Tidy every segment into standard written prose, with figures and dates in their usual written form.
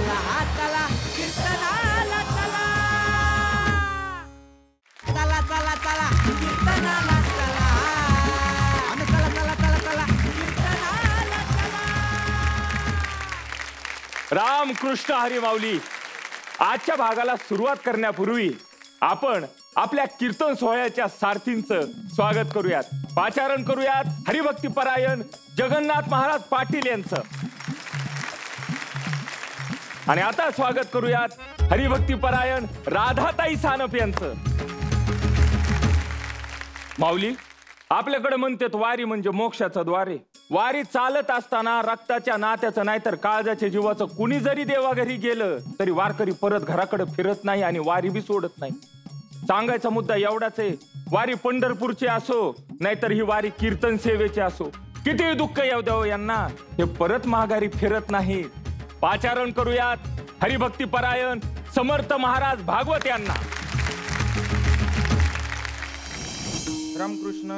चला चला कीर्तनाला चला चला चला चला कीर्तनाला चला आणि चला चला चला चला कीर्तनाला चला. रामकृष्ण हरी माऊली. आजच्या भागाला सुरुवात करण्यापूर्वी आपण आपल्या कीर्तन सोहळ्याच्या सारथींचं स्वागत करूयात. पाचारण करूयात हरिभक्तीपरायण जगन्नाथ महाराज पाटील यांचं. आणि आता स्वागत करूयात हरिभक्तीपरायण राधाताई सानप यांचं. माऊली, आपल्याकडे म्हणतात वारी म्हणजे मोक्षाचं द्वार आहे. वारी चालत असताना रक्ताच्या नात्याचं नाही तर काळजाच्या जीवाचं कुणी जरी देवाघरी गेलं तरी वारकरी परत घराकडे फिरत नाही आणि वारी बी सोडत नाही. सांगायचा मुद्दा एवढाच आहे, वारी पंढरपूरची असो नाहीतर ही वारी कीर्तन सेवेची असो, किती दुःख येऊ द्यावं यांना, हे परत माघारी फिरत नाही. पाचारण करूयात हरिभक्तीपरायण समर्थ महाराज भागवत यांना. रामकृष्ण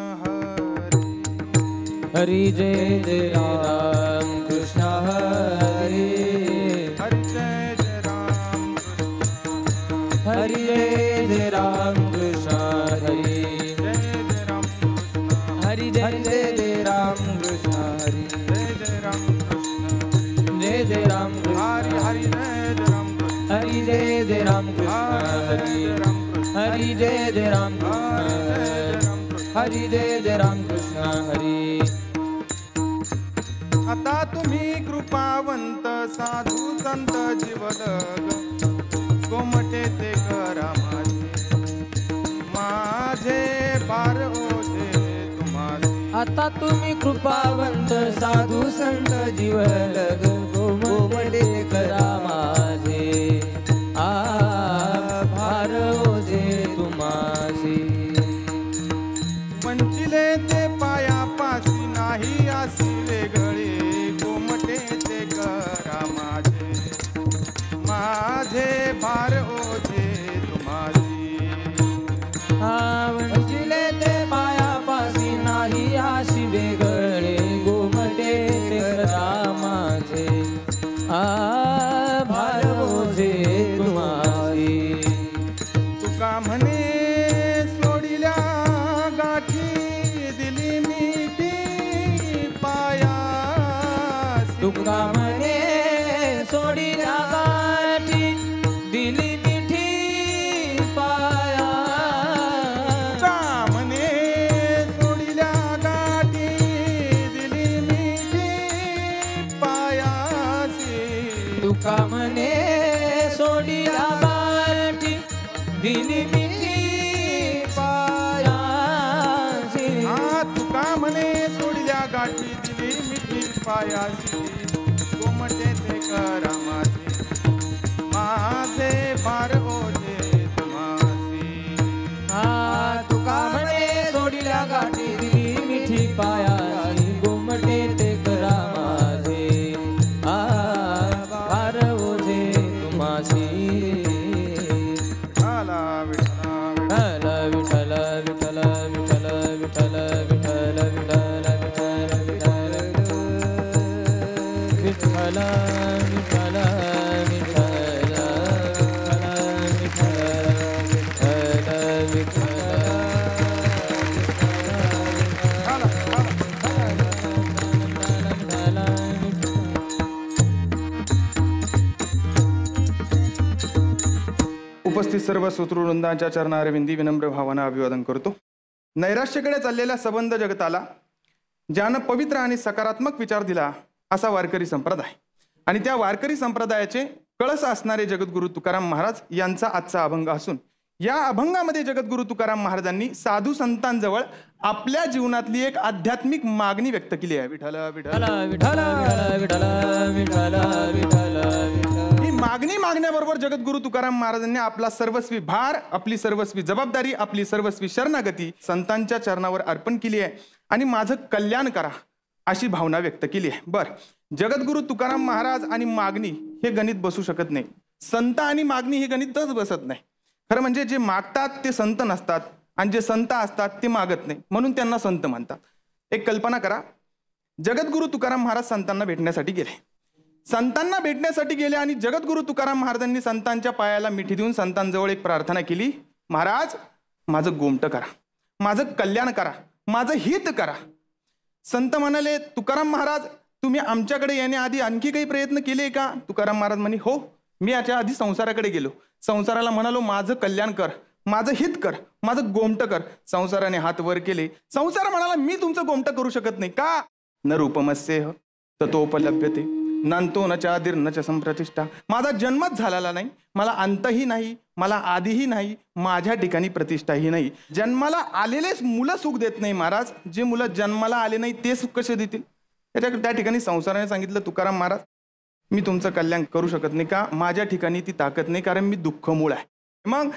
हरी जय जय राम कृष्ण हरी हरी जय जय राम हरी जय जय राम कृष्ण हरी जय जय राम हरी जय जय राम कृष्ण हरी जय जय राम जय जय राम हरी हरी जय जय राम हरी जय जय राम कृष्ण हरी हरी जय जय राम हरी जय जय राम कृष्ण हरी. आता तुम्ही कृपावंत साधू संत जीवलग कोमटे ते करा माझे भार ओझे तुम्हासी. आता तुम्ही कृपावंत साधू संत जीवलग कोमटे करा माझे भार ओझे तुम्हासी. वंचिले ते पायापासी नाही आसी वेगळे कोमटे ते करा माझे भार ओझे तुम्हासी. वंचिले ते पायापासी नाही आशी वेगळे गोमटे ते करा माझे भार ओझे तुम्हासी. तुका म्हणे सोडिल्या गाठी दिली मिठी पायासी. तुका म्हणे सोडिल्या गाठी दिली मिठी पाया. तुका म्हणे सोडिल्या गाठी दिली मिठी पायासी. तुका म्हणे सोडिल्या गाठी दिली मिठी पायासी. तुका म्हणे सोडिल्या गाठी दिली मिठी पायासी. कोमटे ते करा माझे भार ओझे तुम्हासी. तुका म्हणे सोडिल्या गाठी दिली मिठी पायासी. गोमटे ते करा माझे भार ओझे तुम्हासी. आला विठ्ठला विठ्ठल विठ्ठल विठ्ठल विठ्ठल विठ्ठल विठ्ठल विठ्ठल विठ्ठल विठ्ठल विठ्ठल विठ्ठल विठ्ठल उपस्थित सर्व श्रोतृवृंदांच्या चरणारविंदी विनम्र भावानं अभिवादन करतो. नैराश्याकडे चाललेल्या संबंध जगताला ज्यानं पवित्र आणि सकारात्मक विचार दिला असा वारकरी संप्रदाय आणि त्या वारकरी संप्रदायाचे कळस असणारे जगद्गुरु तुकाराम महाराज यांचा आजचा अभंग असून या अभंगामध्ये जगद्गुरु तुकाराम महाराजांनी साधू संतांजवळ आपल्या जीवनातली एक आध्यात्मिक मागणी व्यक्त केली आहे. विठ्ठल विठ्ठल विठ्ठल विठ्ठल विठ्ठल विठ्ठल विठ्ठल. ही मागणी मागण्याबरोबर जगद्गुरु तुकाराम महाराजांनी आपला सर्वस्वी भार, आपली सर्वस्वी जबाबदारी, आपली सर्वस्वी शरणागती संतांच्या चरणावर अर्पण केली आहे आणि माझं कल्याण करा अशी भावना व्यक्त केली आहे. बर, जगद्गुरु तुकाराम महाराज आणि मागणी हे गणित बसू शकत नाही. संत आणि मागणी हे गणितच बसत नाही. खरं म्हणजे जे मागतात ते संत नसतात आणि जे संत असतात ते मागत नाही, म्हणून त्यांना संत म्हणतात. एक कल्पना करा, जगद्गुरु तुकाराम महाराज संतांना भेटण्यासाठी गेले. संतांना भेटण्यासाठी गेले आणि जगद्गुरु तुकाराम महाराजांनी संतांच्या पायाला मिठी देऊन संतांजवळ एक प्रार्थना केली, महाराज माझं गोमटं करा, माझं कल्याण करा, माझं हित करा. संत म्हणाले, तुकाराम महाराज तुम्ही आमच्याकडे येण्याआधी आणखी काही प्रयत्न केले का? तुकाराम महाराज म्हणे, हो मी याच्या आधी संसाराकडे गेलो, संसाराला म्हणालो माझं कल्याण कर, माझं हित कर, माझं गोमटं कर. संसाराने हात वर केले. संसार म्हणाला मी तुमचं गोमटं करू शकत नाही. का? न रूपमस्येह ततोपलभ्यते नांतो न चादिर न च संप्रतिष्ठा. माझा जन्मच झालेला नाही, मला अंतही नाही, मला आधीही नाही, माझ्या ठिकाणी प्रतिष्ठाही नाही. जन्माला आलेलेच मुलं सुख देत नाही महाराज, जे मुलं जन्माला आले नाही ते सुख कसे देतील? त्या ठिकाणी संसाराने सांगितलं, तुकाराम महाराज मी तुमचं कल्याण करू शकत नाही. का? माझ्या ठिकाणी ती ताकद नाही, कारण मी दुःखमूळ आहे. मग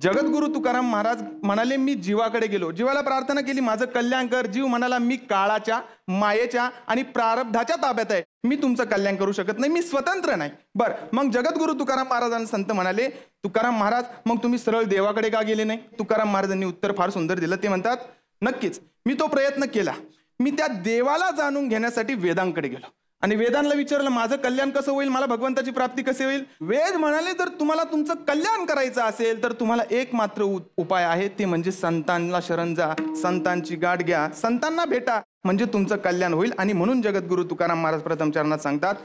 जगद्गुरु तुकाराम महाराज म्हणाले, मी जीवाकडे गेलो, जीवाला प्रार्थना केली माझं कल्याण कर. जीव म्हणाला मी काळाच्या, मायेच्या आणि प्रारब्धाच्या ताब्यात आहे, मी तुमचं कल्याण करू शकत नाही, मी स्वतंत्र नाही. बरं, मग जगद्गुरु तुकाराम महाराजांना संत म्हणाले, तुकाराम महाराज मग तुम्ही सरळ देवाकडे का गेले नाही? तुकाराम महाराजांनी उत्तर फार सुंदर दिलं. ते म्हणतात, नक्कीच मी तो प्रयत्न केला, मी त्या देवाला जाणून घेण्यासाठी वेदांकडे गेलो आणि वेदांना विचारलं माझं कल्याण कसं होईल, मला भगवंताची प्राप्ती कशी होईल? वेद म्हणाले, जर तुम्हाला तुमचं कल्याण करायचं असेल तर तुम्हाला एक मात्र उपाय आहे, ते म्हणजे संतांना शरण जा, संतांची गाठ घ्या, संतांना भेटा, म्हणजे तुमचं कल्याण होईल. आणि म्हणून जगद्गुरु तुकाराम महाराज प्रथम चरणात सांगतात,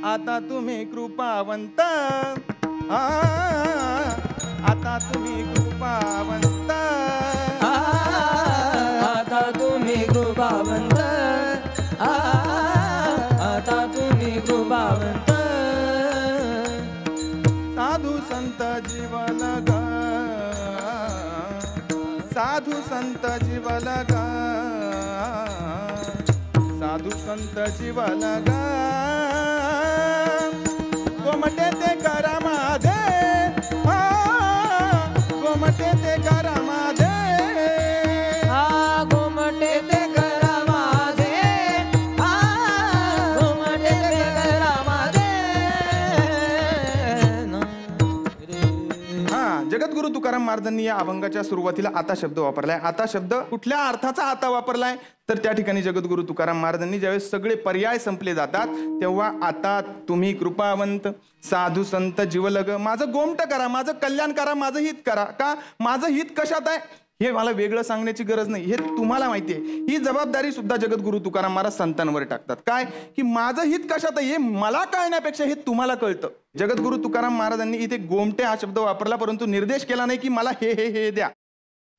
आता तुम्ही कृपावंत, आता तुम्ही कृपावंत, आता तुम्ही कृपावंत, आता तुम्ही कृपावंत. साधू संत जीवन गा, साधू संत जीवन गा, साधू संत जीवन गा, गोमटे ते करा माझे, गोमटे ते करा माझे, गोमटे ते करा माझे, गोमटे ते करा माझे. जगद्गुरु तुकाराम महाराजांनी या अभंगाच्या सुरुवातीला आता शब्द वापरलाय. आता शब्द कुठल्या अर्थाचा आता वापरलाय? तर त्या ठिकाणी जगद्गुरु तुकाराम महाराजांनी ज्यावेळेस सगळे पर्याय संपले जातात तेव्हा आता तुम्ही कृपावंत, साधू संत जीवलग, माझं गोमटं करा, माझं कल्याण करा, माझं हित करा. का? माझं हित कशात आहे हे मला वेगळं सांगण्याची गरज नाही, हे तुम्हाला माहिती आहे. ही जबाबदारी सुद्धा जगद्गुरु तुकाराम महाराज संतांवर टाकतात. काय? की माझं हित कशात आहे हे मला कळण्यापेक्षा हे तुम्हाला कळतं. जगद्गुरु तुकाराम महाराजांनी इथे गोमटे हा शब्द वापरला, परंतु निर्देश केला नाही की मला हे हे हे द्या,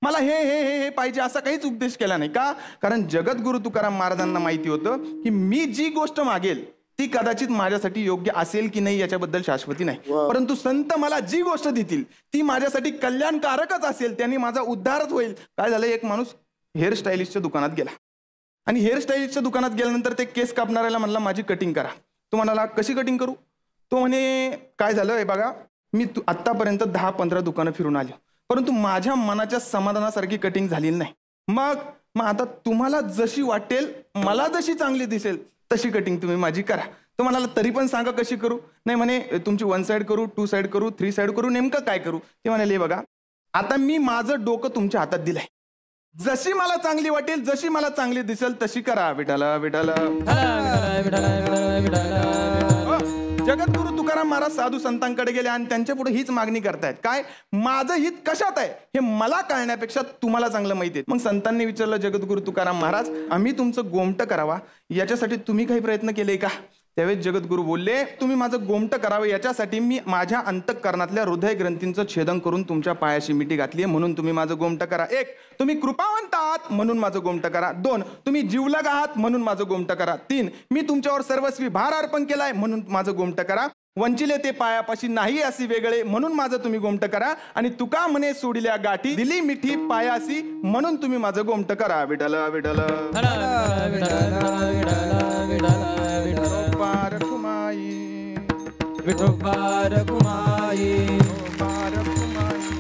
मला हे हे हे हे पाहिजे, असा काहीच उपदेश केला नाही. का? कारण जगद्गुरु तुकाराम महाराजांना माहिती होतं की मी जी गोष्ट मागेल ती कदाचित माझ्यासाठी योग्य असेल की नाही याच्याबद्दल शाश्वती नाही, परंतु संत मला जी गोष्ट देतील ती माझ्यासाठी कल्याणकारकच असेल, त्यांनी माझा उद्धारच होईल. काय झालं, एक माणूस हेअर स्टाईलिस्टच्या दुकानात गेला आणि हेअर स्टाईलिस्टच्या दुकानात गेल्यानंतर ते केस कापणाऱ्याला म्हणला माझी कटिंग करा. तो म्हणाला कशी कटिंग करू? तो म्हणे काय झालं हे बघा, मी आतापर्यंत 10-15 दुकानं फिरून आलो, परंतु माझ्या मनाच्या समाधानासारखी कटिंग झालेली नाही. मग आता तुम्हाला जशी वाटेल, मला जशी चांगली दिसेल तशी कटिंग तुम्ही माझी करा. तो म्हणाला तरी पण सांगा कशी करू? नाही म्हणे तुमची 1 साइड करू, 2 साइड करू, 3 साइड करू, नेमकं काय करू? ते म्हणाले बघा आता मी माझं डोकं तुमच्या हातात दिलंय, जशी मला चांगली वाटेल, जशी मला चांगली दिसेल तशी करा. विठाला विठाला. जगद्गुरु तुकाराम महाराज साधू संतांकडे गेले आणि त्यांच्या पुढे हीच मागणी करतायत. काय? माझं हित कशात आहे हे मला कळण्यापेक्षा तुम्हाला चांगलं माहिती आहे. मग संतांनी विचारलं जगद्गुरु तुकाराम महाराज आम्ही तुमचं गोमटं करावा याच्यासाठी तुम्ही काही प्रयत्न केले का? त्यावेळेस जगद्गुरु बोलले तुम्ही माझं गोमटं करावं याच्यासाठी मी माझ्या अंतःकरणातल्या हृदय ग्रंथींचं छेदन करून तुमच्या पायाशी मिठी घातली आहे, म्हणून तुम्ही माझं गोमटं करा. 1 तुम्ही कृपावंत आहात म्हणून माझं गोमटं करा. 2 तुम्ही जीवलग आहात म्हणून माझं गोमटं करा. 3 मी तुमच्यावर सर्वस्वी भार अर्पण केलाय म्हणून माझं गोमटं करा. वंचिले ते पायापाशी नाही अशी वेगळे म्हणून माझं तुम्ही गोमटं करा. आणि तुका म्हणे सोडिल्या गाठी दिली मिठी पायासी म्हणून तुम्ही माझं गोमटं करा. विठल विठल विठोबार कुमाई,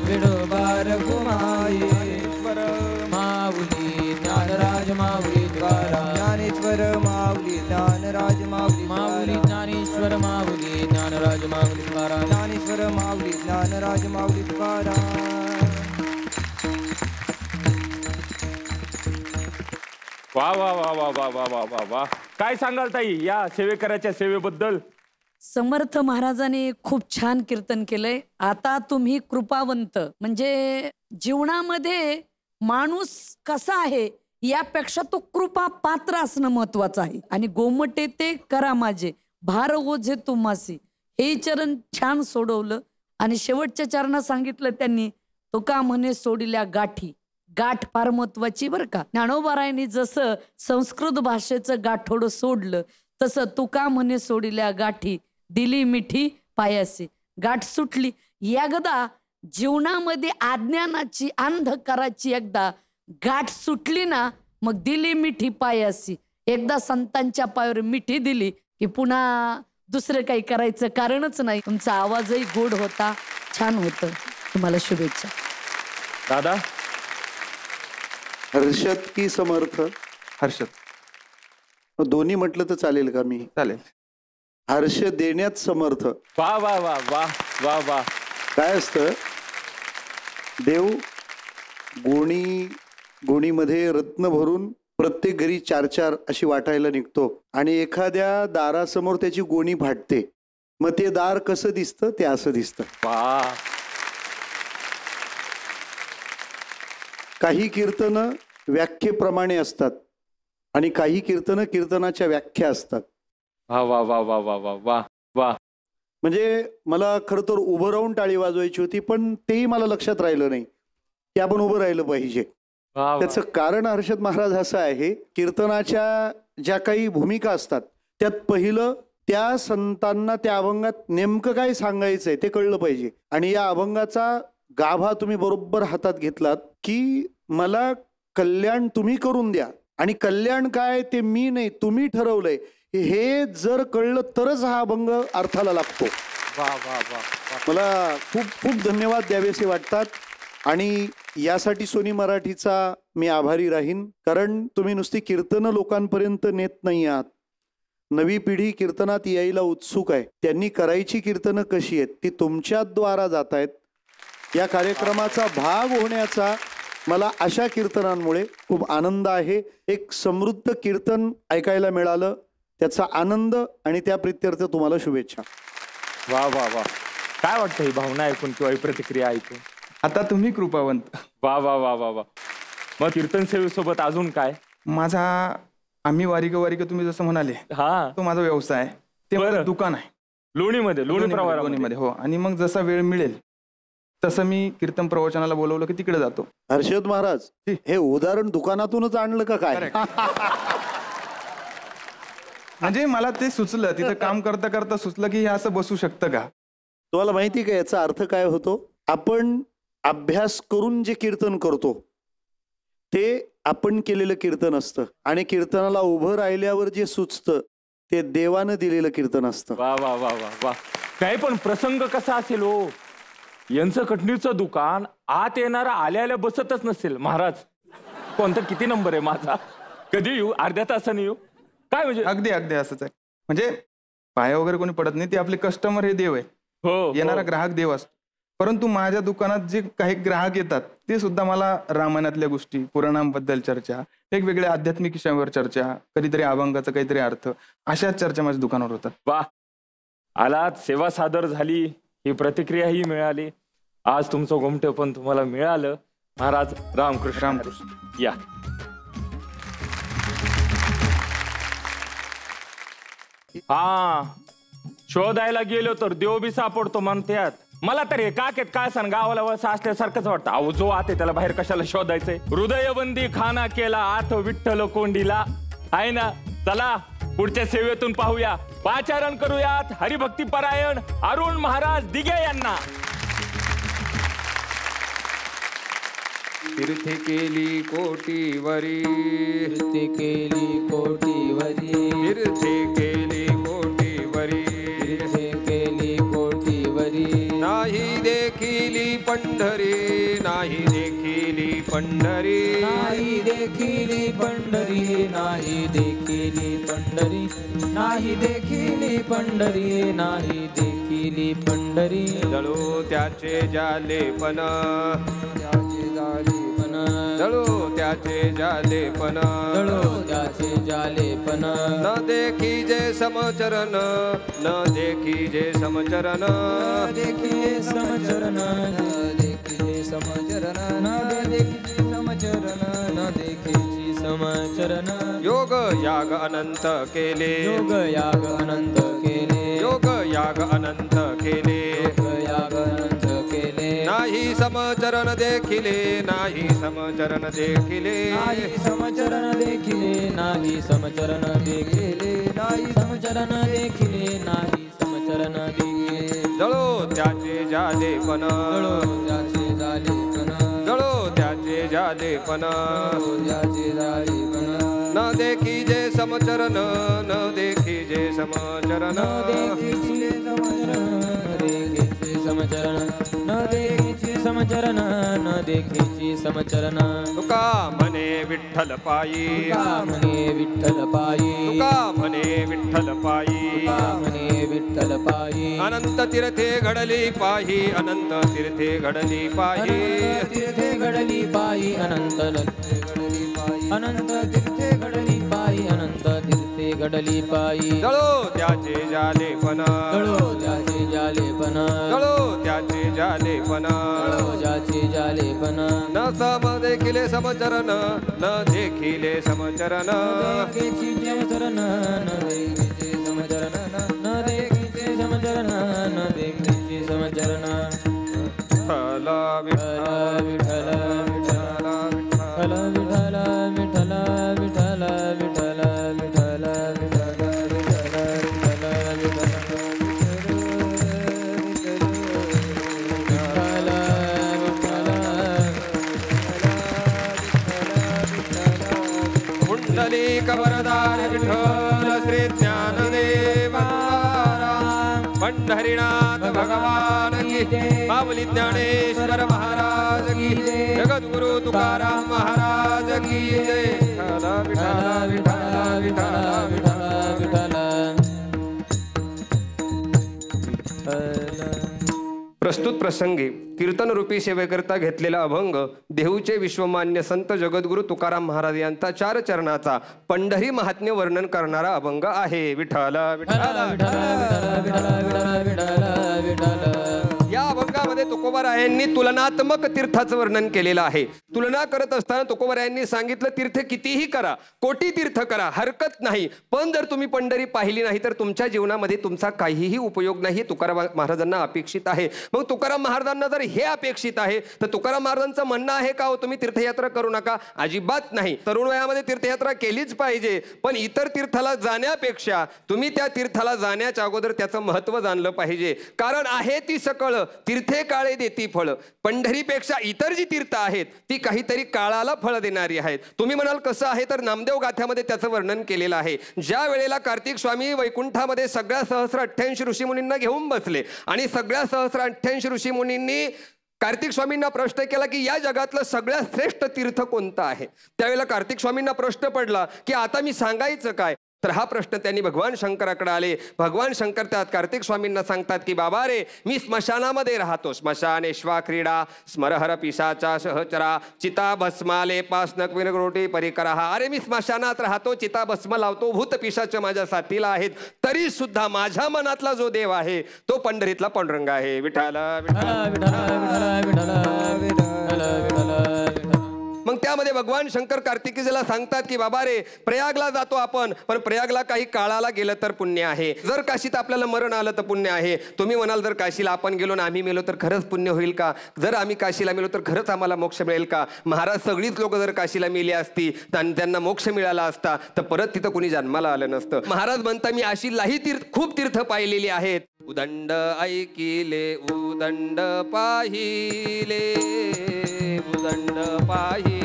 विठोबार कुमाई, माऊली ज्ञानराज माऊली तुकाराम, ज्ञानेश्वर माऊली ज्ञानराज माऊली, माऊली ज्ञानेश्वर माऊली ज्ञानराज माऊली तुकाराम, ज्ञानेश्वर माऊली ज्ञानराज माऊली तुकाराम. वा वा वा वा वा वा वा वा वा. काय सांगाल ताई या सेवेकराच्या सेवेबद्दल? समर्थ महाराजांनी खूप छान कीर्तन केलंय. आता तुम्ही कृपावंत, म्हणजे जीवनामध्ये माणूस कसा आहे यापेक्षा तो कृपा पात्र असणं महत्वाचं आहे. आणि गोमटे ते करा माझे भार ओझे तुम्हासी, हे चरण छान सोडवलं. आणि शेवटच्या चरणात सांगितलं त्यांनी, तो का म्हणे सोडिल्या गाठी. गाठ फार महत्वाची बरं का. ज्ञानोबारायांनी जसं संस्कृत भाषेचं गाठोडं सोडलं तसं तुका म्हणे सोडिल्या गाठी, दिली मिठी पायासी. गाठ सुटली. एकदा जीवनामध्ये अज्ञानाची अंधकाराची एकदा गाठ सुटली ना, मग दिली मिठी पायासी. एकदा संतांच्या पायावर मिठी दिली की पुन्हा दुसरं काही करायचं कारणच नाही. तुमचा आवाजही गोड होता, छान होतं. तुम्हाला शुभेच्छा. दादा हर्षद की समर्थ? हर्षद. दोन्ही म्हटलं तर चालेल का? मी चालेल. हर्ष देण्यात समर्थ. वा वा वा वा वा वा. काय असतं, देव गोणीमध्ये रत्न भरून प्रत्येक घरी 4-4 अशी वाटायला निघतो आणि एखाद्या दारासमोर त्याची गोणी फाटते. मग ते दार कसं दिसतं? ते असं दिसतं. वा. काही कीर्तनं व्याख्येप्रमाणे असतात आणि काही कीर्तनं कीर्तनाच्या व्याख्या असतात. वा वा वा वा वा वा वा वा. म्हणजे मला खरं तर उभं राहून टाळी वाजवायची होती, पण तेही मला लक्षात राहिलं नाही की आपण उभं राहिलं पाहिजे. त्याचं कारण हर्षद महाराज असं आहे, कीर्तनाच्या ज्या काही भूमिका असतात त्यात पहिलं त्या संतांना त्या अभंगात नेमकं काय सांगायचंय ते कळलं पाहिजे. आणि या अभंगाचा गाभा तुम्ही बरोबर हातात घेतलात की मला कल्याण तुम्ही करून द्या, आणि कल्याण काय ते मी नाही तुम्ही ठरवलंय, हे जर कळलं तरच हा अभंग अर्थाला लागतो. वा वा वा. मला खूप खूप धन्यवाद द्यावेसे वाटतात आणि यासाठी सोनी मराठीचा मी आभारी राहीन. कारण तुम्ही नुसती कीर्तनं लोकांपर्यंत नेत नाही आहात. नवी पिढी कीर्तनात यायला उत्सुक आहे. त्यांनी करायची कीर्तनं कशी आहेत ती तुमच्याद्वारा जात आहेत. या कार्यक्रमाचा भाग होण्याचा मला अशा कीर्तनांमुळे खूप आनंद आहे. एक समृद्ध कीर्तन ऐकायला मिळालं त्याचा आनंद आणि त्या प्रित्यर्थ तुम्हाला शुभेच्छा. वा वा वा. काय वाटतं ही भावना ऐकून किंवा ही प्रतिक्रिया ऐकून? आता तुम्ही कृपावंत. वा वा वा वा वा. मग कीर्तन सेवेसोबत अजून काय? माझा आम्ही वारिक तुम्ही जसं म्हणाले, हा, तो माझा व्यवसाय आहे. ते माझं दुकान आहे लोणीमध्ये, लोणी प्रवारामध्ये. हो. आणि मग जसा वेळ मिळेल तसं मी कीर्तन प्रवचनाला बोलवलं की तिकडे जातो. हर्षद महाराज, हे उदाहरण दुकानातूनच आणलं का काय? म्हणजे मला ते सुचलं, तिथं काम करता करता सुचलं की हे असं बसू शकतं का. तुम्हाला माहिती का याचा अर्थ काय होतो? आपण अभ्यास करून जे कीर्तन करतो ते आपण केलेलं कीर्तन असतं आणि कीर्तनाला उभं राहिल्यावर जे सुचतं ते देवानं दिलेलं कीर्तन असतं. वा वा वा वा वा. काही पण प्रसंग कसा असेल हो, यांचं कटणीचं दुकान आत येणारा आल्या बसतच नसेल. महाराज कोणता किती नंबर आहे माझा, कधी येऊ, अर्ध्या तासाने येऊ काय? म्हणजे अगदी असंच आहे. म्हणजे पाया वगैरे कोणी पडत नाही, ते आपले कस्टमर हे देव आहे. हो, येणारा ग्राहक देव असतो. परंतु माझ्या दुकानात जे काही ग्राहक येतात ते सुद्धा मला रामायणातल्या गोष्टी, पुराणांबद्दल चर्चा, वेगवेगळ्या आध्यात्मिक विषयांवर चर्चा, कधीतरी अभंगाचा काहीतरी अर्थ, अशाच चर्चा माझ्या दुकानावर होतात. वा. आलात, सेवा सादर झाली, ही प्रतिक्रियाही मिळाली. आज तुमचं गोमटे पण तुम्हाला मिळालं. महाराज रामकृष्ण. रामकृष्ण. या. हा, शोधायला गेलो तर देव बी सापडतो म्हणतात. मला तर हे काकेत काय सांग गावाला वसा असल्यासारखंच वाटतं. अहो, जो आते त्याला बाहेर कशाला शोधायचंय? हृदयबंदी खाना केला आत विठ्ठल कोंडीला, आहे ना. चला पुढच्या सेवेतून पाहूया, पाचारण करूयात हरिभक्ती परायण अरुण महाराज दिघे यांना. तीर्थे केली कोटीवरी, तीर्थे केली कोटीवरी, तीर्थे केली कोटीवरी, तीर्थे केली कोटीवरी. नाही देखिली पंढरी, नाही देखिली पंढरी, नाही देखिली पंढरी, नाही देखिली पंढरी, नाही देखिली पंढरी, नाही देखिली पंढरी. जळो त्याचे जाले पण, त्याचे जाले पण, जळो त्याचे जालेपण जळो त्याचे जालेपण न देखी जे समचरण न देखी जे समचरण देखी समचरण न देखी समचरण न देखी समचरण न देखी समचरण योग याग अनंत केले योग याग अनंत केले योग याग अनंत केले योग याग अनंत केले नाही समचरण देखिले नाही समचरण देखिले नाही समचरण देखिले नाही समचरण देखिले नाही समचरण देखिले नाही समचरण देखिले जळो त्याचे जालेपण जळो त्याचे जालेपण जळो त्याचे जालेपण त्याचे जालेपण न देखी जे समचरण न देखी जे समचरण देखीचे समचरण न देखीचे समचरण न देखीचे समचरण तुका म्हणे विठ्ठल पायी तुका म्हणे विठ्ठल पायी तुका म्हणे विठ्ठल पायी तुका म्हणे विठ्ठल पायी अनंत तीर्थे घडली पाही अनंत तीर्थे घडली पाही तीर्थे घडली पायी अनंत घडली पायी अनंत तीर्थे घडली पायी अनंत तीर्थे घडली पायी जळो त्याचे जालेपण जळो त्याचे जालेपण जळो त्याचे जालेपण जळो ज्याचे जालेपण न सम देखिले समचरण न देखिले समचरण देखीचे समचरण न देखीचे समचरण न देखीचे समचरण न देखीचे समचरण विठ्ठल विठ्ठल विठ्ठल विठ्ठल विठ्ठल विठ्ठल विठ्ठल विठ्ठल विठ्ठल पुंडलिक वरदान विठ्ठल श्री ज्ञानदेव पंढरीनाथ भगवान की माऊली ज्ञानेश्वर महाराज की जगद्गुरु तुकाराम महाराज की जय विठ्ठल विठ्ठल विठ्ठल विठ्ठल प्रस्तुत प्रसंगी कीर्तन रूपी सेवेकरता घेतलेला अभंग देहूचे विश्वमान्य संत जगद्गुरु तुकाराम महाराज यांचा 4 चरणाचा पंढरी महात्म्य वर्णन करणारा अभंग आहे. विठ्ठल या अभंगामध्ये तुकोबारायांनी तुलनात्मक तीर्थाचं वर्णन केलेलं आहे. तुलना करत असताना तुकोबारायांनी सांगितलं तीर्थ कितीही करा, कोटी तीर्थ करा, हरकत नाही, पण जर तुम्ही पंढरी पाहिली नाही तर तुमच्या जीवनामध्ये तुमचा काहीही उपयोग नाही. तुकाराम महाराजांना अपेक्षित आहे. मग तुकाराम महाराजांना जर हे अपेक्षित आहे तर तुकाराम महाराजांचं म्हणणं आहे का हो तुम्ही तीर्थयात्रा करू नका? अजिबात नाही. तरुण वयामध्ये तीर्थयात्रा केलीच पाहिजे, पण इतर तीर्थाला जाण्यापेक्षा तुम्ही त्या तीर्थाला जाण्याच्या अगोदर त्याचं महत्त्व जाणलं पाहिजे. कारण आहे ती सकळ तीर्थे काळे देती फळ. पंढरीपेक्षा इतर जी तीर्थ आहेत ती काहीतरी काळाला फळ देणारी आहेत. तुम्ही म्हणाल कसं आहे, तर नामदेव गाथ्यामध्ये त्याचं वर्णन केलेलं आहे. ज्या वेळेला कार्तिक स्वामी वैकुंठामध्ये सगळ्या सहस्र ऋषीमुनींना घेऊन बसले आणि सगळ्या सहस्र ऋषीमुनींनी कार्तिक स्वामींना प्रश्न केला की या जगातलं सगळ्यात श्रेष्ठ तीर्थ कोणतं आहे. त्यावेळेला कार्तिक स्वामींना प्रश्न पडला की आता मी सांगायचं काय. तर हा प्रश्न त्यांनी भगवान शंकराकडे आले. भगवान शंकर त्यात कार्तिक स्वामींना सांगतात की बाबा रे, मी स्मशानामध्ये राहतो. स्मशानेश्वा क्रीडा स्मरहर पिशाचा सहचरा चिता भस्माले पासनक विनग्रोटी परिकरा. अरे मी स्मशानात राहतो, चिता भस्म लावतो, भूत पिशाच माझ्या साथीला आहेत, तरी सुद्धा माझ्या मनातला जो देव आहे तो पंढरीतला पांडुरंग आहे. विठ्ठल मग त्यामध्ये भगवान शंकर कार्तिकीजीला सांगतात की बाबा रे, प्रयागला जातो आपण, पण प्रयागला काही काळाला गेलं तर पुण्य आहे. जर काशीत आपल्याला मरण आलं तर पुण्य आहे. तुम्ही म्हणाल जर काशीला आपण गेलो ना आम्ही मेलो तर खरंच पुण्य होईल का? जर आम्ही काशीला मेलो तर खरंच आम्हाला मोक्ष मिळेल का? महाराज, सगळीच लोक जर काशीला मेली असती तर त्यांना मोक्ष मिळाला असता तर परत तिथं कोणी जन्माला आलं नसतं. महाराज म्हणता मी अशी खूप तीर्थ पाहिलेली आहेत. उदंड ऐकिले उदंड पाहिले, उदंड पाहिले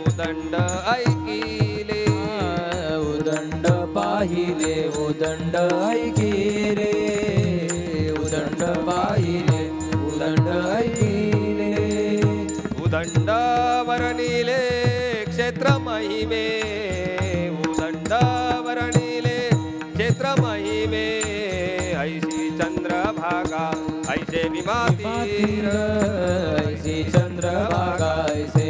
उदंड ऐकिले, उदंड पाहिले उदंड ऐकिले, उदंड पाहिले उदंड ऐकिले, उदंड वर्णिले क्षेत्र महिमे, उदंड वर्णिले क्षेत्र महिमे, ऐशी चंद्रभागा ऐसे विमातीर, ऐसे चंद्रभागा ऐसे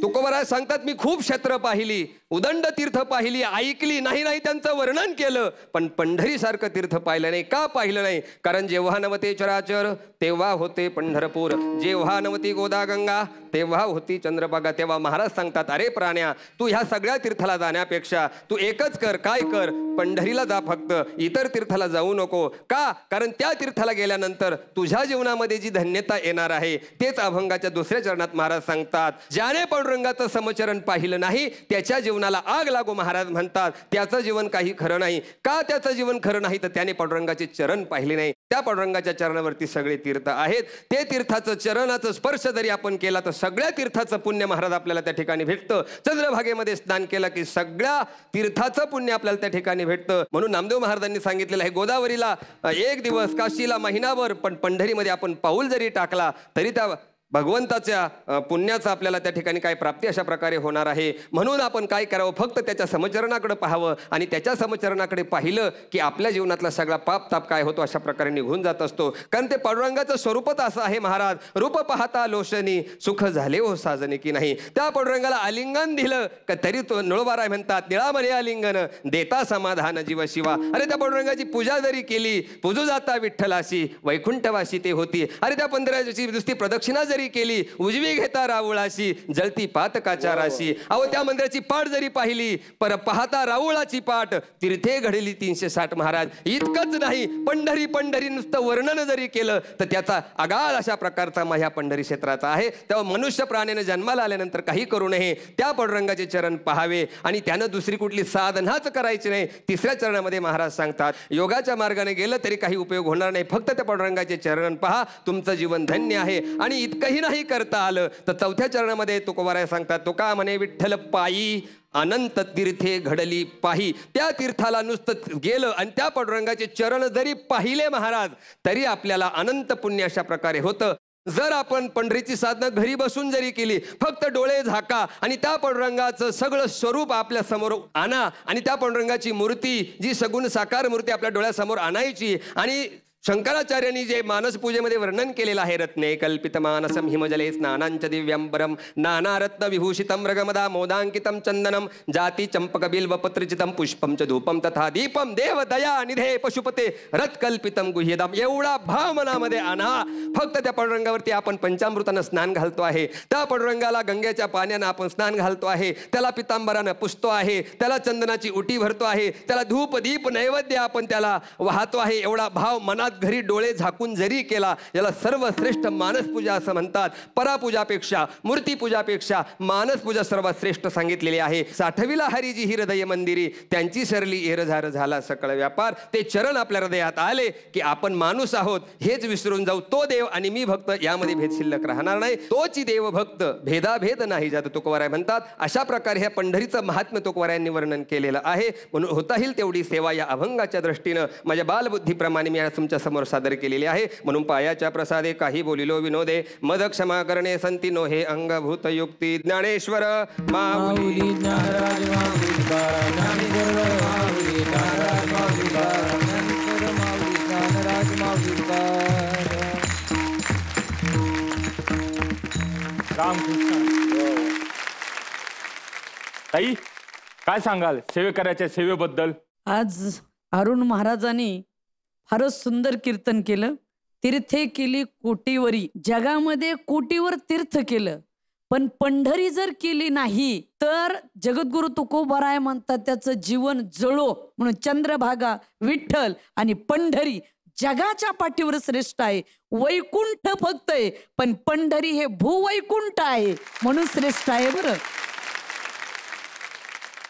तुकोबराय सांगतात मी खूप क्षेत्र पाहिली, उदंड तीर्थ पाहिली, ऐकली, नाही त्यांचं वर्णन केलं, पण पंढरी सारखं तीर्थ पाहिलं नाही. का पाहिलं नाही? कारण जेव्हा नवते चराचर तेव्हा होते पंढरपूर, जेव्हा नवती गोदा गंगा तेव्हा होती चंद्रभागा. तेव्हा महाराज सांगतात, अरे प्राण्या, तू ह्या सगळ्या तीर्थाला जाण्यापेक्षा तू एकच कर, काय कर, पंढरीला जा फक्त, इतर तीर्थाला जाऊ नको. का? कारण त्या तीर्थाला गेल्यानंतर तुझ्या जीवनामध्ये जी धन्यता येणार आहे तेच अभंगाच्या दुसऱ्या चरणात महाराज सांगतात. ज्याने पांडुरंगाचं समचरण पाहिलं नाही त्याच्या जीवनाला आग लागो, महाराज म्हणतात. त्याचं जीवन काही खरं नाही. का त्याचं जीवन खरं नाही? तर त्याने पांडुरंगाचे चरण पाहिले नाही. त्या पांडुरंगाच्या चरणावरती सगळे तीर्थ आहेत. ते तीर्थाचं चरणाचं स्पर्श जरी आपण केला तर सगळ्या तीर्थाचं पुण्य महाराज आपल्याला त्या ठिकाणी भेटतं. चंद्रभागेमध्ये स्नान केलं की सगळ्या तीर्थाचं पुण्य आपल्याला त्या ठिकाणी भेटतं. म्हणून नामदेव महाराजांनी सांगितलेलं आहे, गोदावरीला 1 दिवस, काशीला महिनाभर, पण पंढरीमध्ये आपण पाऊल जरी टाकला तरी त्या भगवंताच्या पुण्याचा आपल्याला त्या ठिकाणी काय प्राप्ती अशा प्रकारे होणार आहे. म्हणून आपण काय करावं? फक्त त्याच्या समचरणाकडे पाहावं, आणि त्याच्या समचरणाकडे पाहिलं की आपल्या जीवनातला सगळा पाप ताप काय होतो अशा प्रकारे निघून जात असतो. कारण ते पांडुरंगाचं स्वरूपच असं आहे महाराज, रूप पाहता लोशनी सुख झाले हो साजने की नाही. त्या पांडुरंगाला आलिंगन दिलं का तरी तो नळबाराय म्हणतात, निळामले आलिंगन देता समाधान जीव शिवा. अरे त्या पांडुरंगाची पूजा जरी केली, पूजू जाता विठ्ठलाशी वैकुंठवासी ते होती. अरे त्या पंधराची नुसती प्रदक्षिणा केली, उजवी घेता राऊळाशी जळती पातकाच्या राशी. अहो त्या मंदिराची पाठ जरी पाहिली, पर पाहता राऊळाची पाठ तीर्थे घडली 360. महाराज इतकंच नाही, पंढरी पंढरी नुसतं वर्णन जरी केलं तर त्याचा आगाध अशा प्रकारचा ह्या पंढरी क्षेत्राचा आहे. तेव्हा मनुष्य प्राण्याने जन्माला आल्यानंतर काही करू नये, त्या पांडुरंगाचे चरण पाहावे, आणि त्यानं दुसरी कुठली साधनाच करायची नाही. तिसऱ्या चरणामध्ये महाराज सांगतात, योगाच्या मार्गाने गेलं तरी काही उपयोग होणार नाही, फक्त त्या पांडुरंगाचे चरण पहा, तुमचं जीवन धन्य आहे. आणि इतकंही नाही करता आलं तर चौथ्या चरणामध्ये तुकोबाराय सांगतात, तो का म्हणे, विठ्ठल पायी अनंत तीर्थे घडली पाही. त्या तीर्थाला नुसतं गेलं आणि त्या पांडुरंगाचे चरण जरी पाहिले महाराज तरी आपल्याला अनंत पुण्य अशा प्रकारे होतं. जर आपण पंढरीची साधना घरी बसून जरी केली, फक्त डोळे झाका आणि त्या पांडुरंगाचं सगळं स्वरूप आपल्या समोर आणा, आणि त्या पांडुरंगाची मूर्ती जी सगुण साकार मूर्ती आपल्या डोळ्यासमोर आणायची. आणि शंकराचार्यांनी जे मानस पूजेमध्ये वर्णन केलेलं आहे, रत्ने कल्पित मानसम हिमजले स्नानांच दिव्यंबरम नाना रत्न विभूषितम रगमदा मोदांकितम चंदनम जाती चंपक बिल्व पत्रचितम पुष्पम च धूपम तथा दीपम देव दया निधे पशुपते रथ कल्पितम गुह्यदम. एवढा भाव मनामध्ये आणा. फक्त त्या पांडुरंगावरती आपण पंचामृतानं स्नान घालतो आहे, त्या पांडुरंगाला गंगेच्या पाण्यानं आपण स्नान घालतो आहे, त्याला पितांबरानं पुसतो आहे, त्याला चंदनाची उटी भरतो आहे, त्याला धूप दीप नैवेद्य आपण त्याला वाहतो आहे. एवढा भाव मनात घरी डोळे झाकून जरी केला, याला सर्वश्रेष्ठ मानस पूजा असं म्हणतात. परापूजापेक्षा, मूर्तीपूजापेक्षा मानस पूजा सर्वात श्रेष्ठ सांगितलेली आहे. 60वीला हरीजी ही हृदय मंदिरी, त्यांची सरली एरझार झाला सकळ व्यापार. ते चरण आपल्या हृदयात आले की आपण माणूस आहोत हेच विसरून जाऊ. तो देव आणि मी भक्त यामध्ये भेद शिल्लक राहणार नाही. तोची देव भक्त भेदाभेद नाही जात, तुकोबाराय म्हणतात. अशा प्रकारे ह्या पंढरीचं महात्म्य तुकोबारायांनी वर्णन केलेलं आहे. म्हणून होता येईल तेवढी सेवा या अभंगाच्या दृष्टीनं माझ्या बालबुद्धीप्रमाणे मी तुमच्या समोर सादर केलेली आहे. म्हणून पायाच्या प्रसादे काही बोलिलो विनोदे मद क्षमा करणे संती नो हे अंगभूत युक्ती. ज्ञानेश्वर माऊली ज्ञानराज माऊली तुकाराम, ज्ञानेश्वर माऊली ज्ञानराज माऊली तुकाराम, ज्ञानेश्वर माऊली ज्ञानराज माऊली तुकाराम. रामकृष्ण. ताई काय सांगाल सेवेकराच्या सेवेबद्दल? आज अरुण महाराजांनी फारच सुंदर कीर्तन केलं. तीर्थे केली कोटीवरी, जगामध्ये कोटीवर तीर्थ केलं, पण पंढरी जर केली नाही तर जगद्गुरु तुकोबाराय म्हणतात त्याचं जीवन जळो. म्हणून चंद्रभागा, विठ्ठल आणि पंढरी जगाच्या पाठीवर श्रेष्ठ आहे. वैकुंठ फक्त आहे, पण पंढरी हे भूवैकुंठ आहे म्हणून श्रेष्ठ आहे. बरं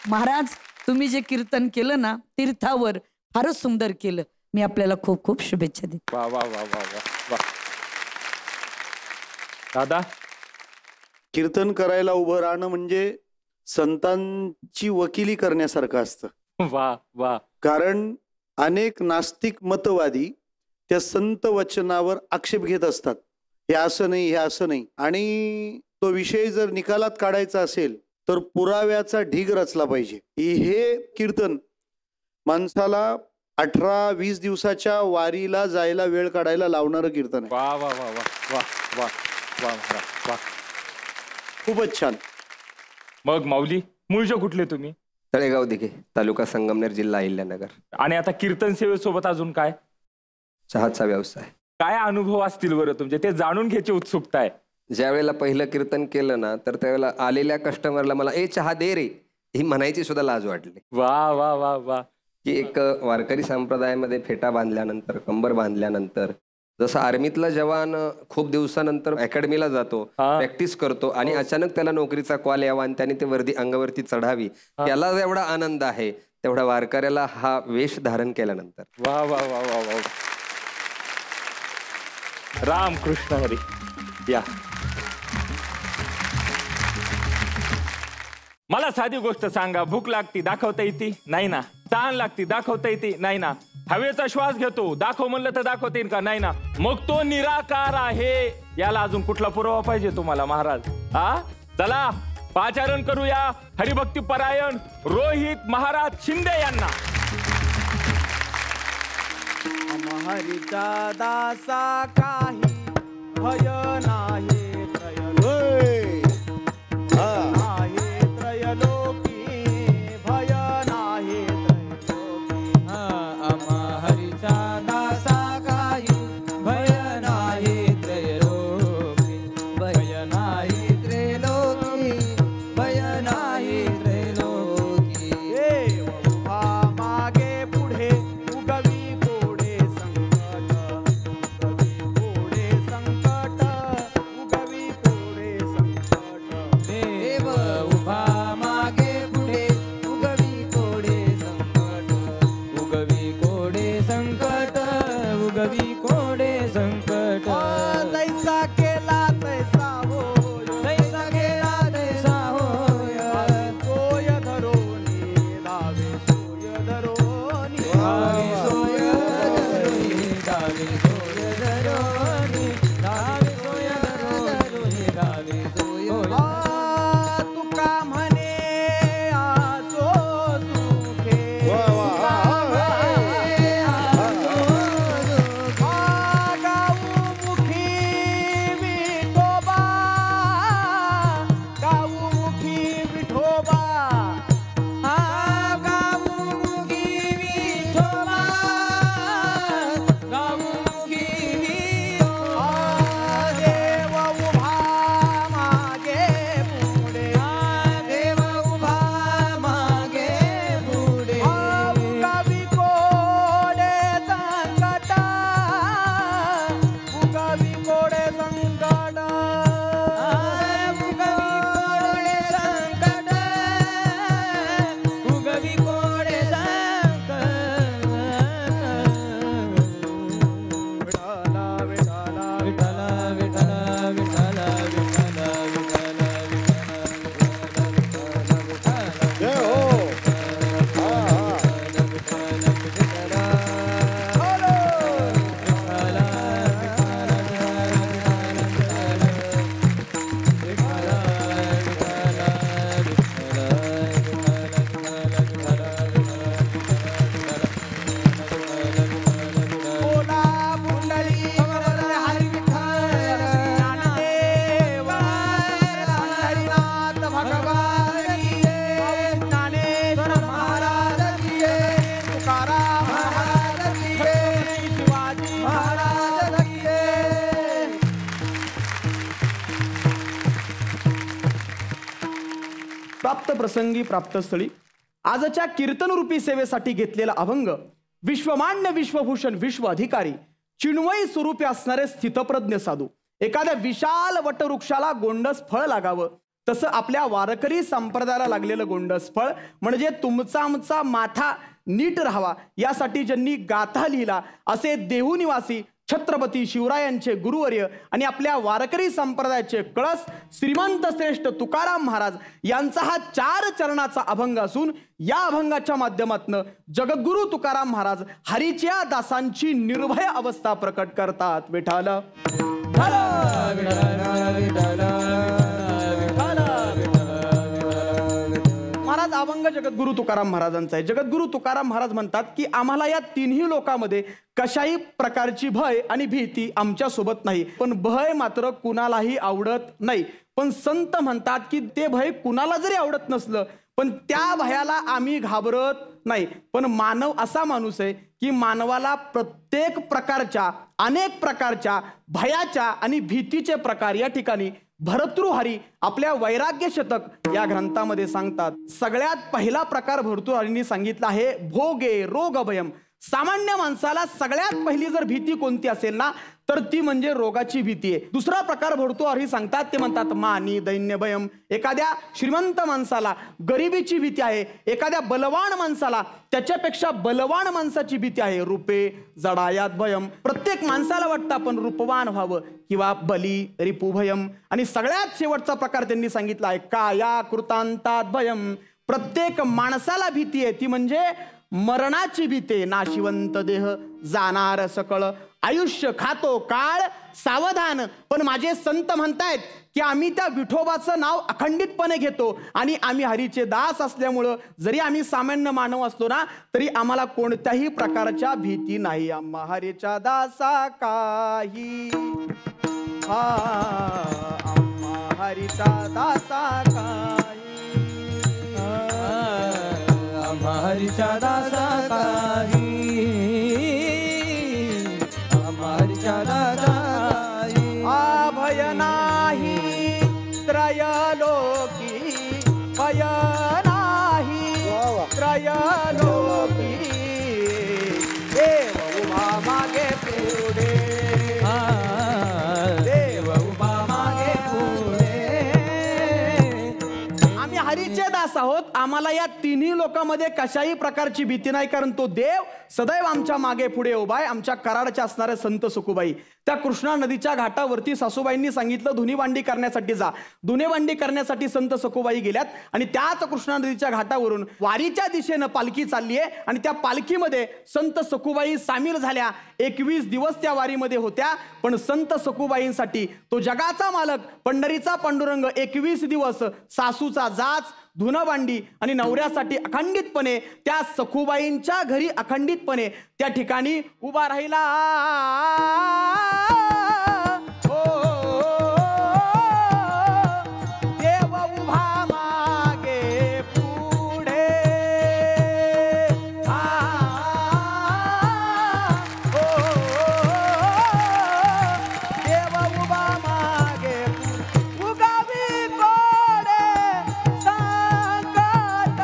महाराज, तुम्ही जे कीर्तन केलं ना तीर्थावर, फारच सुंदर केलं. मी आपल्याला खूप खूप शुभेच्छा देते. वा वा वा वा वा वा. दादा, कीर्तन करायला उभं राहणं म्हणजे संतांची वकिली करण्यासारखं असतं. वा वा. कारण अनेक नास्तिक मतवादी त्या संत वचनावर आक्षेप घेत असतात, हे असं नाही, हे असं नाही. आणि तो विषय जर निकालात काढायचा असेल तर पुराव्याचा ढीग रचला पाहिजे. हे कीर्तन माणसाला 18-20 दिवसाच्या वारीला जायला वेळ काढायला लावणारं कीर्तन आहे. वा वा वा वा वा वा वा महाराज वा. खूपच छान. मग माऊली मूळचे कुठले तुम्ही? तळेगाव दिघे, तालुका संगमनेर, जिल्हा अहिल्यानगर. आणि आता कीर्तन सेवेसोबत अजून काय? चहाचा व्यवसाय. काय अनुभव असतील बरं तुमचे, ते जाणून घ्यायची उत्सुकता आहे. ज्या वेळेला पहिलं कीर्तन केलं ना, तर त्यावेळेला आलेल्या कस्टमरला मला ए चहा दे रे ही म्हणायची सुद्धा लाज वाटली. वा वा वा वा. की एक वारकरी संप्रदायामध्ये फेटा बांधल्यानंतर, कंबर बांधल्यानंतर, जसं आर्मीतला जवान खूप दिवसानंतर अकॅडमीला जातो, प्रॅक्टिस करतो आणि अचानक त्याला नोकरीचा कॉल यावा आणि त्याने ते वर्दी अंगावरती चढावी, त्याला जेवढा आनंद आहे तेवढा वारकऱ्याला हा वेश धारण केल्यानंतर. वा वा वा वा वा. राम कृष्ण हरी. या मला साधी गोष्ट सांगा, भूक लागती दाखवता येते नाही ना? तहान लागती दाखवता येते नाही ना? हवेचा श्वास घेतो दाखव म्हणलं तर दाखवता येईल का? नाही ना? मग तो निराकार आहे, याला अजून कुठला पुरावा पाहिजे तुम्हाला महाराज? चला पाचारण करूया हरिभक्ती परायण रोहित महाराज शिंदे यांना. हरीचा दासा काही भय नाही त्रयलोकी, भय नाही त्रयलोकी. हरीचा दासा काही भय नाही त्रयलोकी, भय नाही त्रयलोकी, भय नाही त्रयलोकी. उभा मागे पुढे उगवी कोडे संकट, उगवी कोडे संकट, उगवी कोडे संकट. देव उभा मागे पुढे उगवी कोडे संकट, उगवी कोडे संकट, उगवी कोडे संकट. जैसा केला तैसा होय, तैसा गेला तैसा होय, सोय धरोनी धावे, सोय धरोनी धावे सोय धरोनी, धावे सोय धरोनी, धावे सोय धरोनी, धावे सोय. तुका म्हणे आसो सुखे, गाऊ मुखी विठोबा, गाऊ मुखी विठोबा. गाऊमुखी विठोबा, गाऊमुखी विठोबा. देव उभा मागे पुढे, देव उभा मागे पुढे, उगवी कोडे संकट, उगवी कोडे संकट. उगवी कोडे संकट, उगवी कोडे संकट. विठ्ठला विठ्ठला विठ्ठला विठ्ठला विठ्ठला विठ्ठला जय हो. बोला मुंडली हरी विठ्ठल ज्ञानदेव, पंढरीनाथ भगवान की जय, ज्ञानेश्वर महाराज की जय, तुकाराम महाराज की जय, शिवाजी महाराज की जय. प्राप्त प्रसंगी प्राप्तस्थळी आजच्या कीर्तनरूपी सेवेसाठी घेतलेला अभंग विश्वमान्य विश्वभूषण विश्व अधिकारी चिन्मयी स्वरूपी असणारे स्थितप्रज्ञ साधू. एखाद्या विशाल वटवृक्षाला गोंडस फळ लागावं तसं आपल्या वारकरी संप्रदायाला लागलेलं गोंडस फळ म्हणजे तुमचा आमचा माथा नीट राहावा यासाठी ज्यांनी गाथा लिहिला असे देहू निवासी छत्रपती शिवरायांचे गुरुवर्य आणि आपल्या वारकरी संप्रदायाचे कळस श्रीमंत श्रेष्ठ तुकाराम महाराज यांचा हा 4 चरणाचा अभंग असून या अभंगाच्या माध्यमातून जगद्गुरु तुकाराम महाराज हरीच्या दासांची निर्भय अवस्था प्रकट करतात. विठ्ठल महाराज अभंग जगद्गुरु तुकाराम महाराजांचा आहे. जगद्गुरु तुकाराम महाराज म्हणतात की आम्हाला या तिन्ही लोकांमध्ये कशाही प्रकारची भय आणि भीती आमच्या सोबत नाही, पण भय मात्र कुणालाही आवडत नाही. पण संत म्हणतात की ते भय कुणाला जरी आवडत नसलं पण त्या भयाला आम्ही घाबरत नाही. पण मानव असा माणूस आहे की मानवाला प्रत्येक प्रकारच्या अनेक प्रकारच्या भयाच्या आणि भीतीचे प्रकार या ठिकाणी भर्तृहरी आपल्या वैराग्य शतक या ग्रंथामध्ये सांगतात. सगळ्यात पहिला प्रकार भर्तृहरींनी सांगितला आहे भोगे रोग भयम. सामान्य माणसाला सगळ्यात पहिली जर भीती कोणती असेल ना तर ती म्हणजे रोगाची भीती आहे. दुसरा प्रकार भर्तृहरी सांगतात, ते म्हणतात मानी दैन्य भयम. एखाद्या श्रीमंत माणसाला गरिबीची भीती आहे, एखाद्या बलवान माणसाला त्याच्यापेक्षा बलवान माणसाची भीती आहे. रूपे जडायात भयम. प्रत्येक माणसाला वाटतं आपण रूपवान व्हावं किंवा बली रिपुभयम. आणि सगळ्यात शेवटचा प्रकार त्यांनी सांगितला आहे काया कृतांतात भयम. प्रत्येक माणसाला भीती आहे ती म्हणजे मरणाची भीती. नाशिवंत देह जाणार सकळ. आयुष्य खातो काळ सावधान. पण माझे संत म्हणतायत की आम्ही त्या विठोबाचं नाव अखंडितपणे घेतो आणि आम्ही हरीचे दास असल्यामुळं जरी आम्ही सामान्य मानव असतो ना तरी आम्हाला कोणत्याही प्रकारच्या भीती नाही. आम्हा हरीच्या दासा काही आम्हा हरीच्या दासा काही हरीच्या दासा काही हरीच्या दासा काही. भय नाही त्रयलोकी भय नाही त्रयलोकी. देव उभा मागे पुढे देव उभा मागे पुढे. आम्ही हरीचे दास आहोत. आम्हाला या तिन्ही लोकांमध्ये कशाही प्रकारची भीती नाही, कारण तो देव सदैव आमच्या मागे पुढे उभा आहे. आमच्या कराडच्या असणारे संत सुखुबाई त्या कृष्णा नदीच्या घाटावरती सासूबाईंनी सांगितलं धुनी भांडी करण्यासाठी जा. धुनी भांडी करण्यासाठी संत सखुबाई गेल्यात आणि त्याच कृष्णा नदीच्या घाटावरून वारीच्या दिशेनं पालखी चालली आहे आणि त्या पालखीमध्ये संत सखुबाई सामील झाल्या. 21 दिवस त्या वारीमध्ये होत्या. पण संत सखुबाईंसाठी तो जगाचा मालक पंढरीचा पांडुरंग 21 दिवस सासूचा जाच धुणं भांडी आणि नवऱ्यासाठी अखंडितपणे त्या सखुबाईंच्या घरी अखंडितपणे त्या ठिकाणी उभा राहिला. देव उभा मागे पुढे देव उभा मागे उगावी कोडे संकट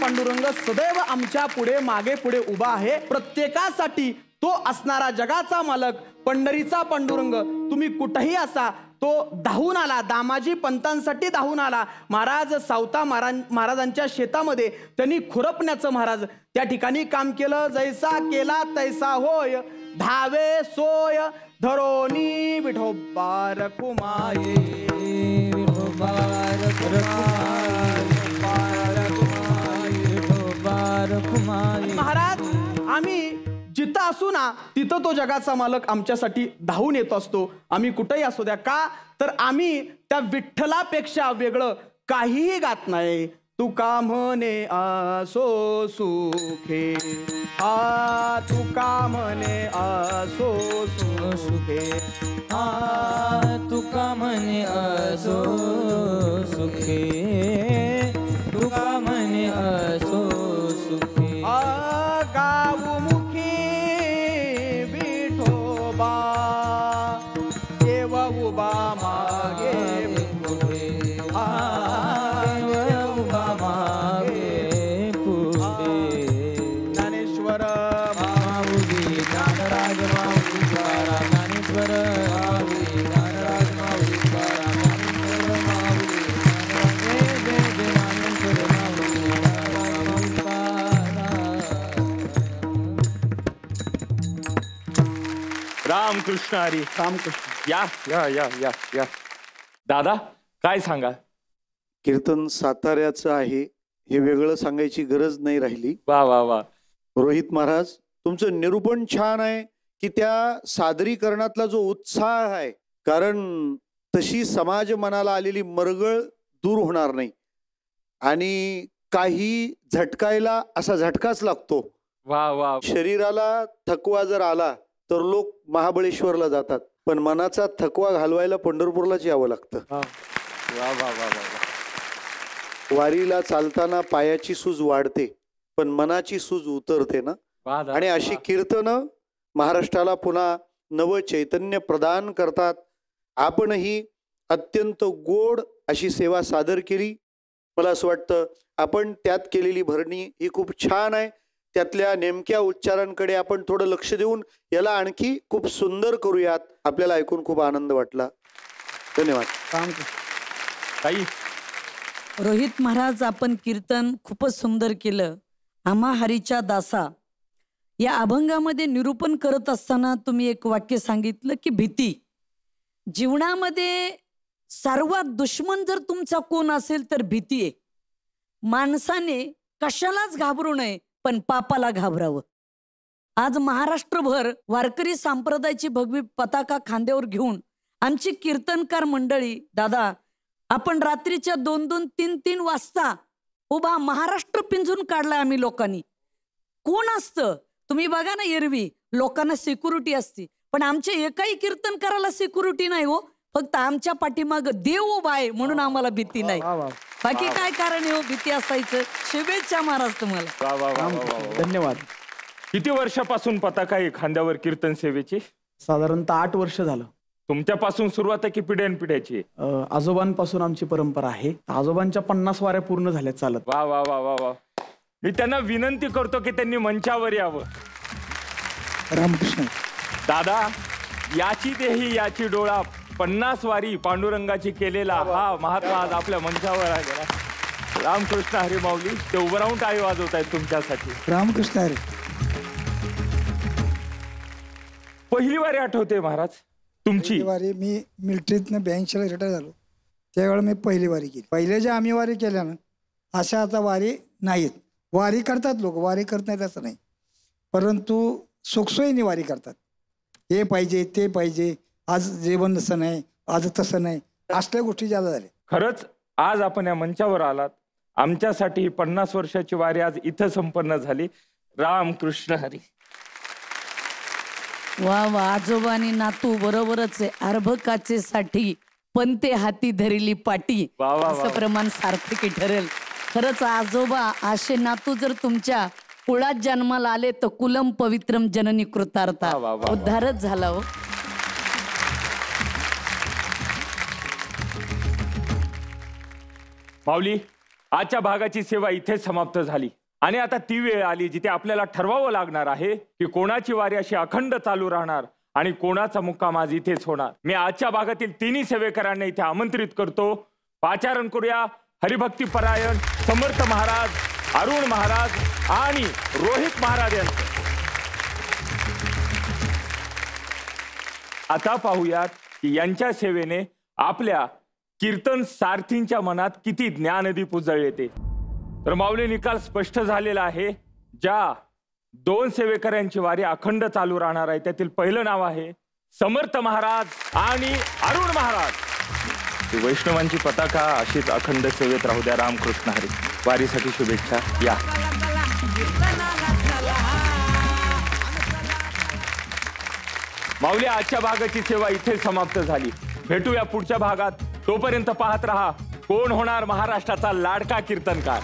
पांडुरंग सदैव आमच्या पुढे मागे पुढे उभा आहे. प्रत्येकासाठी तो असणारा जगाचा मालक पंढरीचा पांडुरंग तुम्ही कुठेही असा तो धावून आला. दामाजी पंतांसाठी धावून आला. महाराज सावता महाराजांच्या शेतामध्ये त्यांनी खुरपण्याचं महाराज त्या ठिकाणी काम केलं. जैसा केला तैसा होय धावे सोय धरोनी विठोबा रखुमाये विठोबा रखुमाये. महाराज आम्ही जिथं असू ना तिथं तो जगाचा मालक आमच्यासाठी धावून येत असतो. आम्ही कुठेही असू द्या. का तर आम्ही त्या विठ्ठलापेक्षा वेगळं काहीही गात नाही. तुका म्हणे आसो सुखे तुका म्हणे आसो सुखे तुका म्हणे असो सुखे तुका म्हणे असो सुखे. गाऊ मुखी विठोबा देव उभा मागे पुढे उभा मागे पुढे. ज्ञानेश्वर माऊली ज्ञानराज माऊली तुकाराम. ज्ञानेश्वर माऊली ज्ञानराज माऊली तुकाराम. ज्ञानेश्वर माऊली रामकृष्ण हरी. रामकृष्ण. या या या या या. दादा काय सांगा? कीर्तन साताऱ्याचं आहे हे वेगळं सांगायची गरज नाही राहिली. वा वा वा. रोहित महाराज, तुमचं निरूपण छान आहे की त्या सादरीकरणातला जो उत्साह आहे, कारण तशी समाज मनाला आलेली मरगळ दूर होणार नाही आणि काही झटकायला असा झटकाच लागतो. वा वा. शरीराला थकवा जर आला तर लोक महाबळेश्वरला जातात, पण मनाचा थकवा घालवायला पंढरपूरलाच यावं लागतं. वा वा वा वा. वारीला चालताना पायाची सूज वाढते पण मनाची सूज उतरते ना. आणि अशी कीर्तनं महाराष्ट्राला पुन्हा नव चैतन्य प्रदान करतात. आपणही अत्यंत गोड अशी सेवा सादर केली. मला असं वाटतं आपण त्यात केलेली भरणी ही खूप छान आहे. त्यातल्या नेमक्या उच्चारांकडे आपण थोडं लक्ष देऊन याला आणखी खूप सुंदर करूयात. आपल्याला ऐकून खूप आनंद वाटला. धन्यवाद. ताई. रोहित महाराज, आपण कीर्तन खूपच सुंदर केलं. आम्हा हरीच्या दासा या अभंगामध्ये निरूपण करत असताना तुम्ही एक वाक्य सांगितलं की भीती. जीवनामध्ये सर्वात दुश्मन जर तुमचा कोण असेल तर भीती आहे. माणसाने कशालाच घाबरू नये पण पापाला घाबरावं. आज महाराष्ट्रभर वारकरी संप्रदायाची भगवी पताका खांद्यावर घेऊन आमची कीर्तनकार मंडळी, दादा आपण रात्रीच्या 2-2, 3-3 वाजता उभा महाराष्ट्र पिंजून काढलाय आम्ही लोकांनी. कोण असतं तुम्ही बघा ना, एरवी लोकांना सिक्युरिटी असते, पण आमच्या एकाही कीर्तनकाराला सिक्युरिटी नाही हो. फक्त आमच्या पाठीमाग देव उभा आहे म्हणून आम्हाला भीती नाही. बाकी काय कारण आहे हो भीती असायचं. शुभेच्छा महाराज तुम्हाला. वा वा वा वा. धन्यवाद. किती वर्षापासून पताका आहे खांद्यावर कीर्तन सेवेची? साधारणतः 8 वर्ष झालं. तुमच्यापासून सुरुवात आहे की पिढ्यानपिढ्याची? आजोबांपासून आमची परंपरा आहे. आजोबांच्या 50 वाऱ्या पूर्ण झाल्या चालत. वा वा वा वा वा. मी त्यांना विनंती करतो की त्यांनी मंचावर यावं. रामकृष्ण. दादा, याची देही याची डोळा 50 वारी पांडुरंगाची केलेला हा महात्मा आज आपल्या मंचावर आलेला. रामकृष्ण हरी माऊली. ते उभं राहून टाळी वाजवत आहेत तुमच्यासाठी. रामकृष्ण हरी. पहिली वारी आठवते महाराज तुमची? वारी मी मिलिटरीतनं 82ला रिटायर झालो त्यावेळेला मी पहिली वारी केली. पहिले जे आम्ही वारी केल्या ना अशा आता वारी नाहीत. वारी करतात लोक, वारी करत नाहीत असं नाही, परंतु सुखसोयीने वारी करतात. हे पाहिजे ते पाहिजे, आज जेवण तसं नाही, आज तसं नाही, असल्या गोष्टी ज्यादा झाल्या. खरंच आज आपण या मंचावर आलात. आमच्यासाठी 50 वर्षाची वारी आज इथं संपन्न झाली. रामकृष्ण हरी. वा वा. आजोबा आणि नातू बरोबरच आहे. अर्भकाचे साठी पंते हाती धरली पाटी. वा वा असं प्रमाण सार्थकी ठरेल. खरंच आजोबा असे नातू जर तुमच्या कुळात जन्माला आले तर कुलम पवित्रम जननी कृतार्था. वा वा वा. उद्धारच झाला हो. माऊली, आजच्या भागाची सेवा इथे समाप्त झाली आणि आता ती वेळ आली जिथे आपल्याला ठरवावं लागणार आहे की कोणाची वारी अशी अखंड चालू राहणार आणि कोणाचा मुक्काम आज इथेच होणार. मी आजच्या भागातील तिन्ही सेवेकरांना इथे आमंत्रित करतो. पाचारण करूया हरिभक्ती परायण समर्थ महाराज, अरुण महाराज आणि रोहित महाराज यांचं. आता पाहूयात की यांच्या सेवेने आपल्या कीर्तन सारथींच्या मनात किती ज्ञानदीप उजळले ते. तर माऊली, निकाल स्पष्ट झालेला आहे. ज्या 2 सेवेकऱ्यांची वारी अखंड चालू राहणार आहे त्यातील पहिलं नाव आहे समर्थ महाराज आणि अरुण महाराज. वैष्णवांची पताका अशीच अखंड सेवेत राहू द्या. रामकृष्ण हरी. वारीसाठी शुभेच्छा. या. माऊली, आजच्या भागाची सेवा इथे समाप्त झाली. भेटूया पुढच्या भागात. तोपर्यंत पाहत रहा कोण होणार महाराष्ट्राचा लाडका कीर्तनकार.